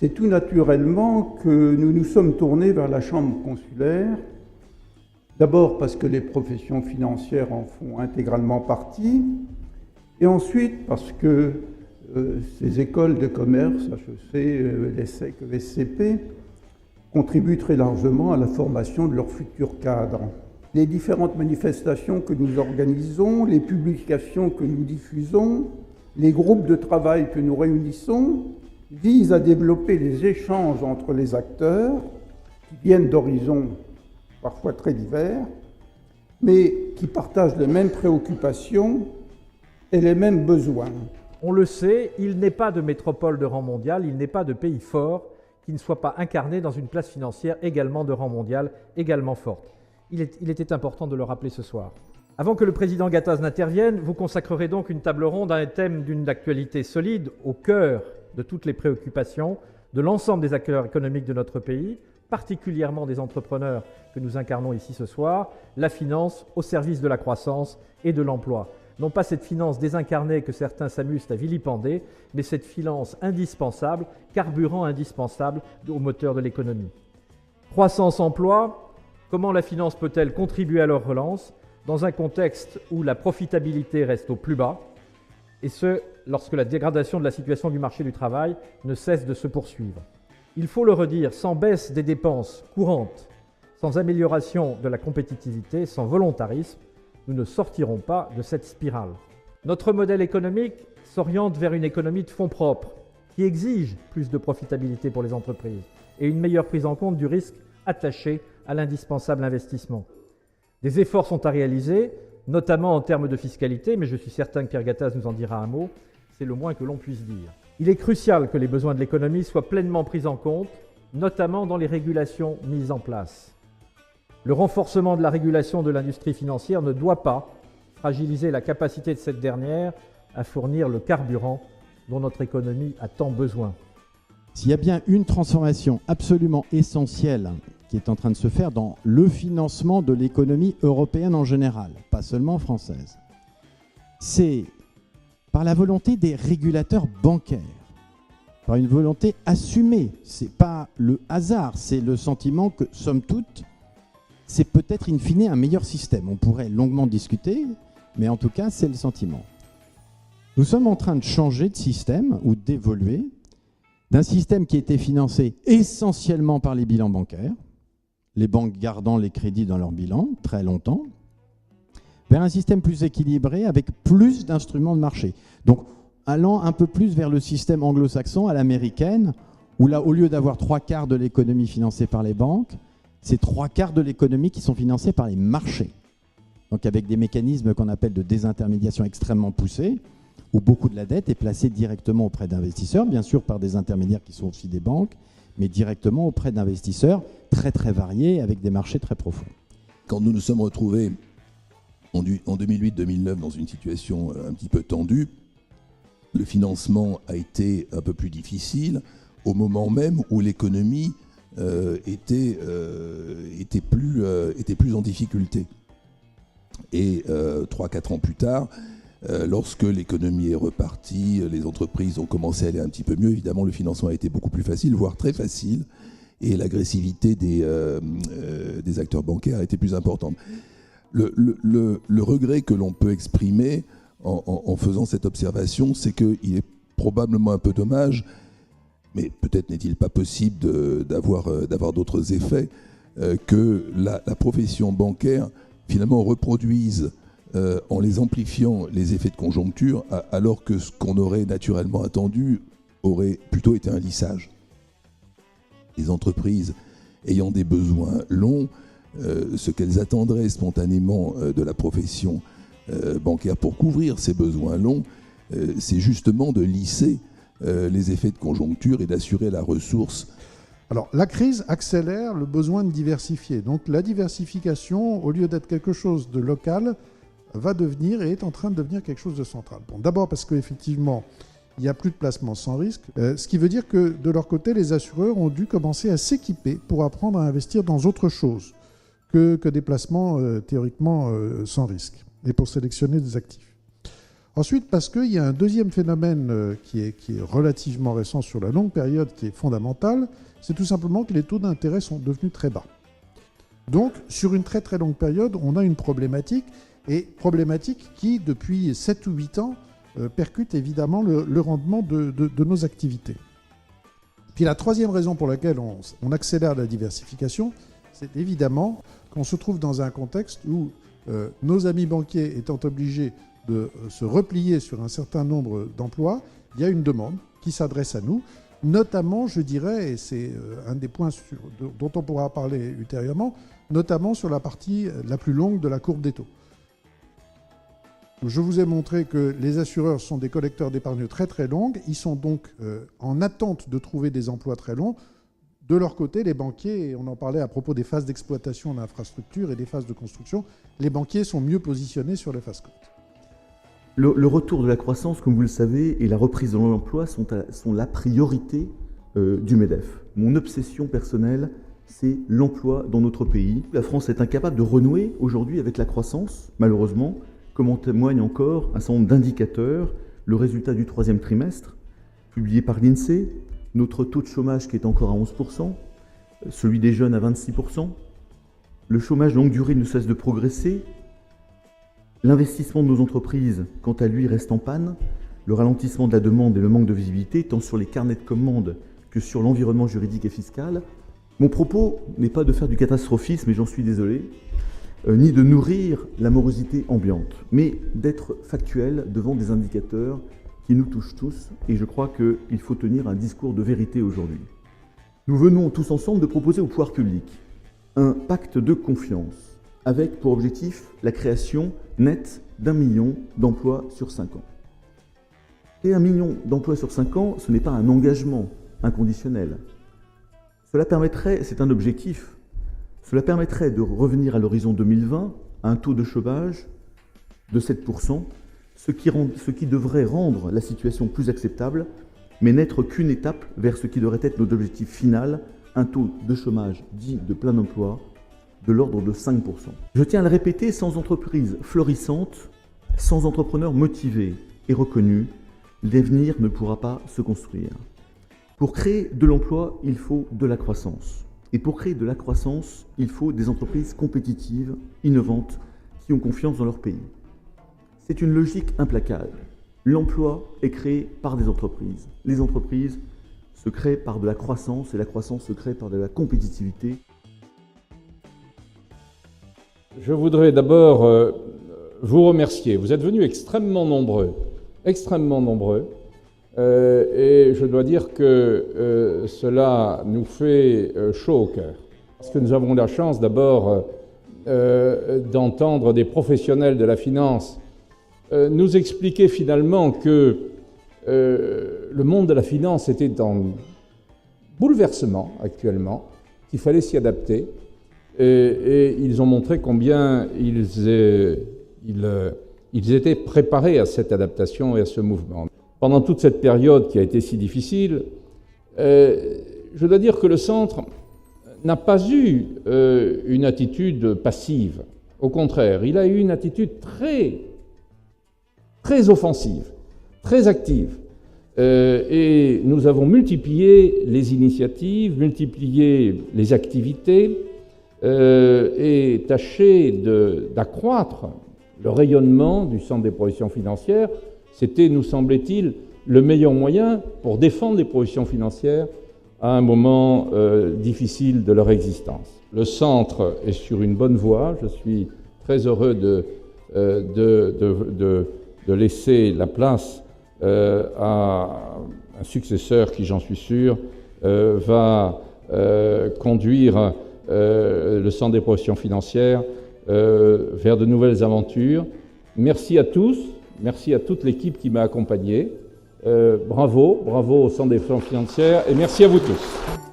C'est tout naturellement que nous nous sommes tournés vers la chambre consulaire, d'abord parce que les professions financières en font intégralement partie, et ensuite parce que ces écoles de commerce, HEC, l'ESSEC, l'ESCP, contribuent très largement à la formation de leurs futurs cadres. Les différentes manifestations que nous organisons, les publications que nous diffusons, les groupes de travail que nous réunissons visent à développer les échanges entre les acteurs qui viennent d'horizons parfois très divers, mais qui partagent les mêmes préoccupations et les mêmes besoins. On le sait, il n'est pas de métropole de rang mondial, il n'est pas de pays fort qui ne soit pas incarné dans une place financière également de rang mondial, également forte. Il était important de le rappeler ce soir. Avant que le président Gattaz n'intervienne, vous consacrerez donc une table ronde à un thème d'une actualité solide, au cœur de toutes les préoccupations de l'ensemble des acteurs économiques de notre pays, particulièrement des entrepreneurs que nous incarnons ici ce soir, la finance au service de la croissance et de l'emploi. Non pas cette finance désincarnée que certains s'amusent à vilipender, mais cette finance indispensable, carburant indispensable au moteur de l'économie. Croissance, emploi, comment la finance peut-elle contribuer à leur relance dans un contexte où la profitabilité reste au plus bas, et ce, lorsque la dégradation de la situation du marché du travail ne cesse de se poursuivre. Il faut le redire, sans baisse des dépenses courantes, sans amélioration de la compétitivité, sans volontarisme, nous ne sortirons pas de cette spirale. Notre modèle économique s'oriente vers une économie de fonds propres qui exige plus de profitabilité pour les entreprises et une meilleure prise en compte du risque attaché à l'indispensable investissement. Des efforts sont à réaliser, notamment en termes de fiscalité, mais je suis certain que Pierre Gattaz nous en dira un mot, c'est le moins que l'on puisse dire. Il est crucial que les besoins de l'économie soient pleinement pris en compte, notamment dans les régulations mises en place. Le renforcement de la régulation de l'industrie financière ne doit pas fragiliser la capacité de cette dernière à fournir le carburant dont notre économie a tant besoin. S'il y a bien une transformation absolument essentielle qui est en train de se faire dans le financement de l'économie européenne en général, pas seulement française, c'est par la volonté des régulateurs bancaires, par une volonté assumée. Ce n'est pas le hasard, c'est le sentiment que, somme toute, c'est peut-être in fine un meilleur système. On pourrait longuement discuter, mais en tout cas, c'est le sentiment. Nous sommes en train de changer de système ou d'évoluer d'un système qui était financé essentiellement par les bilans bancaires, les banques gardant les crédits dans leur bilan très longtemps, vers un système plus équilibré avec plus d'instruments de marché. Donc, allant un peu plus vers le système anglo-saxon à l'américaine, où là, au lieu d'avoir 3/4 de l'économie financée par les banques, c'est 3/4 de l'économie qui sont financés par les marchés. Donc avec des mécanismes qu'on appelle de désintermédiation extrêmement poussés, où beaucoup de la dette est placée directement auprès d'investisseurs, bien sûr par des intermédiaires qui sont aussi des banques, mais directement auprès d'investisseurs très très variés, avec des marchés très profonds. Quand nous nous sommes retrouvés en 2008-2009 dans une situation un petit peu tendue, le financement a été un peu plus difficile, au moment même où l'économie était plus en difficulté. Et 3-4 ans plus tard, lorsque l'économie est repartie, les entreprises ont commencé à aller un petit peu mieux, évidemment le financement a été beaucoup plus facile, voire très facile, et l'agressivité des acteurs bancaires a été plus importante. Le regret que l'on peut exprimer en faisant cette observation, c'est qu'il est probablement un peu dommage, mais peut-être n'est-il pas possible d'avoir d'autres effets, que la profession bancaire finalement reproduise en les amplifiant les effets de conjoncture, alors que ce qu'on aurait naturellement attendu aurait plutôt été un lissage. Les entreprises ayant des besoins longs, ce qu'elles attendraient spontanément de la profession bancaire pour couvrir ces besoins longs, c'est justement de lisser les effets de conjoncture et d'assurer la ressource. Alors, la crise accélère le besoin de diversifier. Donc, la diversification, au lieu d'être quelque chose de local, va devenir et est en train de devenir quelque chose de central. Bon, d'abord parce qu'effectivement, il n'y a plus de placement sans risque, ce qui veut dire que de leur côté, les assureurs ont dû commencer à s'équiper pour apprendre à investir dans autre chose que des placements théoriquement sans risque et pour sélectionner des actifs. Ensuite, parce qu'il y a un deuxième phénomène qui est relativement récent sur la longue période, qui est fondamental, c'est tout simplement que les taux d'intérêt sont devenus très bas. Donc, sur une très très longue période, on a une problématique, et problématique qui, depuis 7 ou 8 ans, percute évidemment le rendement de nos activités. Puis la troisième raison pour laquelle on accélère la diversification, c'est évidemment qu'on se trouve dans un contexte où nos amis banquiers étant obligés de se replier sur un certain nombre d'emplois, il y a une demande qui s'adresse à nous, notamment, je dirais, et c'est un des points dont on pourra parler ultérieurement, notamment sur la partie la plus longue de la courbe des taux. Je vous ai montré que les assureurs sont des collecteurs d'épargne très très longue. Ils sont donc en attente de trouver des emplois très longs. De leur côté, les banquiers, et on en parlait à propos des phases d'exploitation d'infrastructures et des phases de construction, les banquiers sont mieux positionnés sur les phases courtes. Le retour de la croissance, comme vous le savez, et la reprise de l'emploi sont la priorité du MEDEF. Mon obsession personnelle, c'est l'emploi dans notre pays. La France est incapable de renouer aujourd'hui avec la croissance, malheureusement, comme en témoigne encore un certain nombre d'indicateurs. Le résultat du 3e trimestre, publié par l'INSEE, notre taux de chômage qui est encore à 11%, celui des jeunes à 26%, le chômage de longue durée ne cesse de progresser, l'investissement de nos entreprises, quant à lui, reste en panne, le ralentissement de la demande et le manque de visibilité, tant sur les carnets de commandes que sur l'environnement juridique et fiscal. Mon propos n'est pas de faire du catastrophisme, et j'en suis désolé, ni de nourrir la morosité ambiante, mais d'être factuel devant des indicateurs qui nous touchent tous, et je crois qu'il faut tenir un discours de vérité aujourd'hui. Nous venons tous ensemble de proposer au pouvoir public un pacte de confiance, avec pour objectif la création nette d'1 million d'emplois sur 5 ans. Et 1 million d'emplois sur 5 ans, ce n'est pas un engagement inconditionnel. Cela permettrait, c'est un objectif, cela permettrait de revenir à l'horizon 2020 à un taux de chômage de 7%, ce qui devrait rendre la situation plus acceptable, mais n'être qu'une étape vers ce qui devrait être notre objectif final, un taux de chômage dit de plein emploi de l'ordre de 5%. Je tiens à le répéter, sans entreprise florissante, sans entrepreneurs motivés et reconnus, l'avenir ne pourra pas se construire. Pour créer de l'emploi, il faut de la croissance. Et pour créer de la croissance, il faut des entreprises compétitives, innovantes, qui ont confiance dans leur pays. C'est une logique implacable. L'emploi est créé par des entreprises. Les entreprises se créent par de la croissance et la croissance se crée par de la compétitivité. Je voudrais d'abord vous remercier. Vous êtes venus extrêmement nombreux. Et je dois dire que cela nous fait chaud au cœur. Parce que nous avons la chance d'abord d'entendre des professionnels de la finance nous expliquer finalement que le monde de la finance était en bouleversement actuellement, qu'il fallait s'y adapter. Et ils ont montré combien ils étaient préparés à cette adaptation et à ce mouvement. Pendant toute cette période qui a été si difficile, je dois dire que le Centre n'a pas eu une attitude passive. Au contraire, il a eu une attitude très offensive, très active. Et nous avons multiplié les initiatives, multiplié les activités, et tâché d'accroître le rayonnement du Centre des professions financières. C'était, nous semblait-il, le meilleur moyen pour défendre les professions financières à un moment difficile de leur existence. Le Centre est sur une bonne voie. Je suis très heureux de laisser la place à un successeur qui, j'en suis sûr, va conduire le Centre des professions financières vers de nouvelles aventures. Merci à tous, merci à toute l'équipe qui m'a accompagné. Bravo au Centre des professions financières et merci à vous tous.